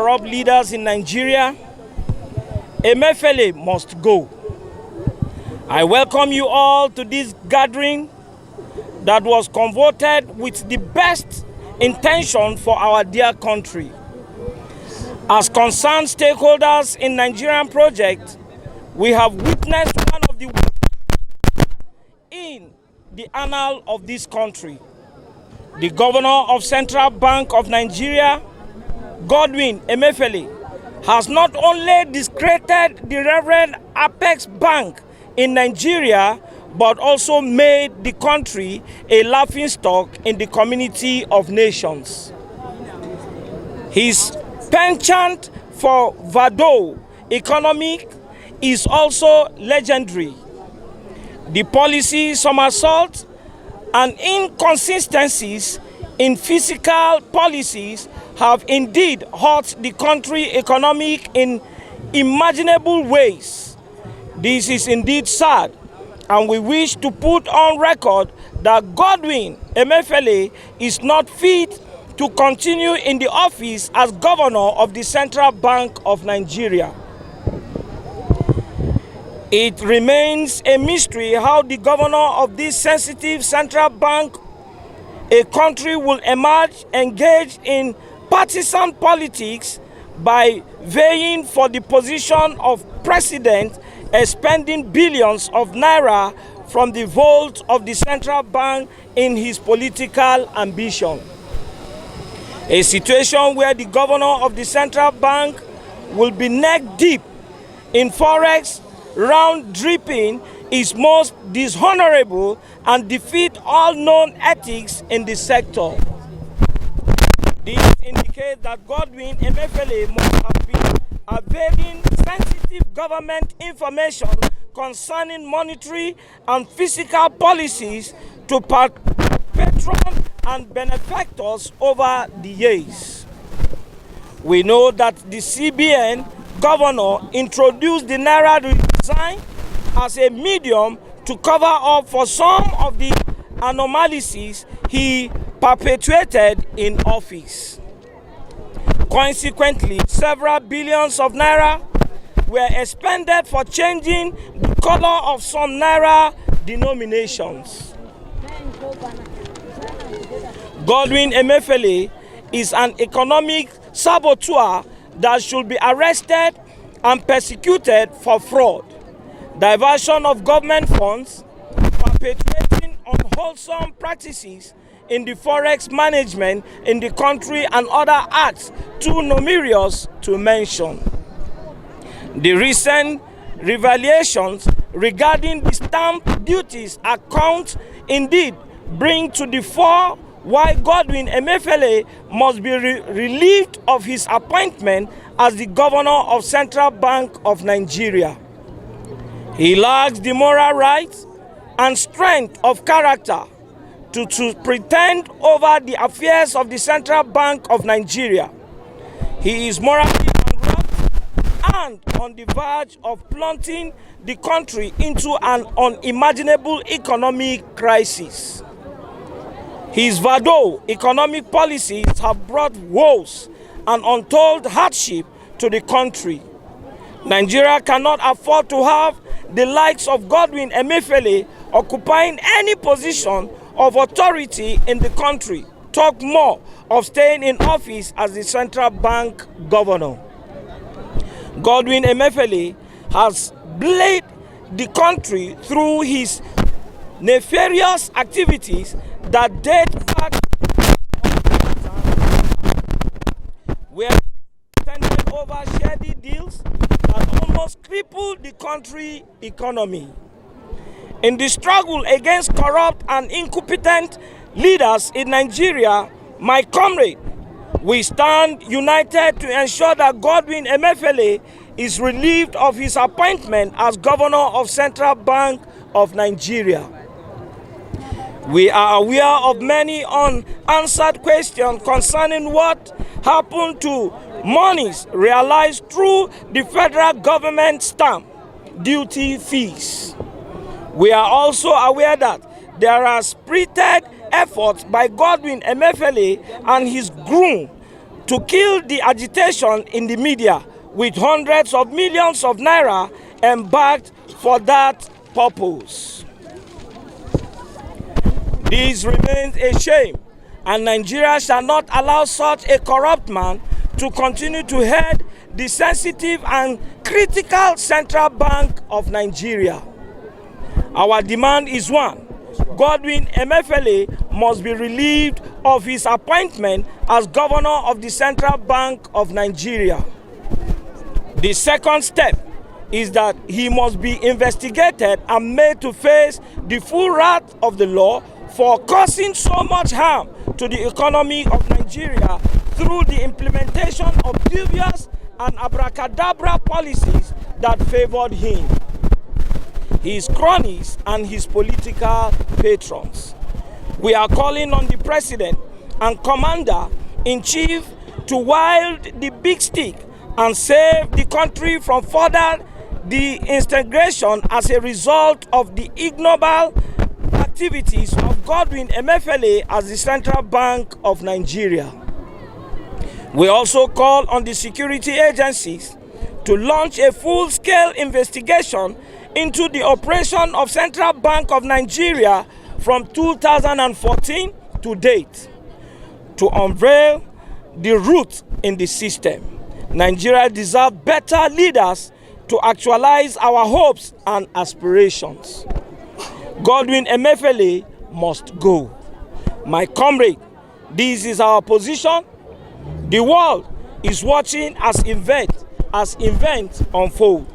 corrupt leaders in Nigeria. Emefiele must go. I welcome you all to this gathering that was convoted with the best intention for our dear country. As concerned stakeholders in Nigerian project, we have witnessed one of the worst in the annal of this country. The governor of Central Bank of Nigeria, Godwin Emefiele, has not only discredited the Reverend Apex Bank in Nigeria, but also made the country a laughingstock in the community of nations. His penchant for Vado economic is also legendary. The policy somersault and inconsistencies in fiscal policies have indeed hurt the country economic in imaginable ways. This is indeed sad, and we wish to put on record that Godwin Emefiele is not fit to continue in the office as governor of the Central Bank of Nigeria. It remains a mystery how the governor of this sensitive central bank, a country, will emerge engaged in partisan politics by vying for the position of president, expending billions of naira from the vault of the central bank in his political ambition. A situation where the governor of the central bank will be neck deep in forex round dripping is most dishonorable and defeat all known ethics in the sector. This indicates that Godwin Emefiele must have been availing sensitive government information concerning monetary and fiscal policies to patrons and benefactors over the years. We know that the CBN governor introduced the naira redesign as a medium to cover up for some of the anomalies he perpetuated in office. Consequently, several billions of naira were expended for changing the color of some naira denominations. Godwin Emefiele is an economic saboteur that should be arrested and persecuted for fraud, diversion of government funds, perpetuating unwholesome practices in the forex management in the country, and other acts too numerous to mention. The recent revelations regarding the stamp duties account indeed bring to the fore why Godwin Emefiele must be relieved of his appointment as the governor of Central Bank of Nigeria. He lacks the moral rights and strength of character to pretend over the affairs of the Central Bank of Nigeria. He is morally bankrupt and on the verge of plunging the country into an unimaginable economic crisis. His Vado economic policies have brought woes and untold hardship to the country. Nigeria cannot afford to have the likes of Godwin Emefiele occupying any position of authority in the country, talk more of staying in office as the central bank governor. Godwin Emefiele has bled the country through his nefarious activities that date back where he attended over shady deals that almost crippled the country economy. In the struggle against corrupt and incompetent leaders in Nigeria, my comrade, we stand united to ensure that Godwin Emefiele is relieved of his appointment as governor of Central Bank of Nigeria. We are aware of many unanswered questions concerning what happened to monies realized through the federal government stamp duty fees. We are also aware that there are spirited efforts by Godwin Emefiele and his groom to kill the agitation in the media with hundreds of millions of naira embarked for that purpose. This remains a shame, and Nigeria shall not allow such a corrupt man to continue to head the sensitive and critical Central Bank of Nigeria. Our demand is one: Godwin Emefiele must be relieved of his appointment as governor of the Central Bank of Nigeria. The second step is that he must be investigated and made to face the full wrath of the law for causing so much harm to the economy of Nigeria through the implementation of dubious and abracadabra policies that favored him, his cronies, and his political patrons. We are calling on the President and Commander-in-Chief to wield the big stick and save the country from further disintegration as a result of the ignoble activities of Godwin Emefiele as the Central Bank of Nigeria. We also call on the security agencies to launch a full-scale investigation into the operation of Central Bank of Nigeria from 2014 to date to unveil the root in the system. Nigeria deserves better leaders to actualize our hopes and aspirations. Godwin Emefiele must go. My comrade, this is our position. The world is watching as events unfold.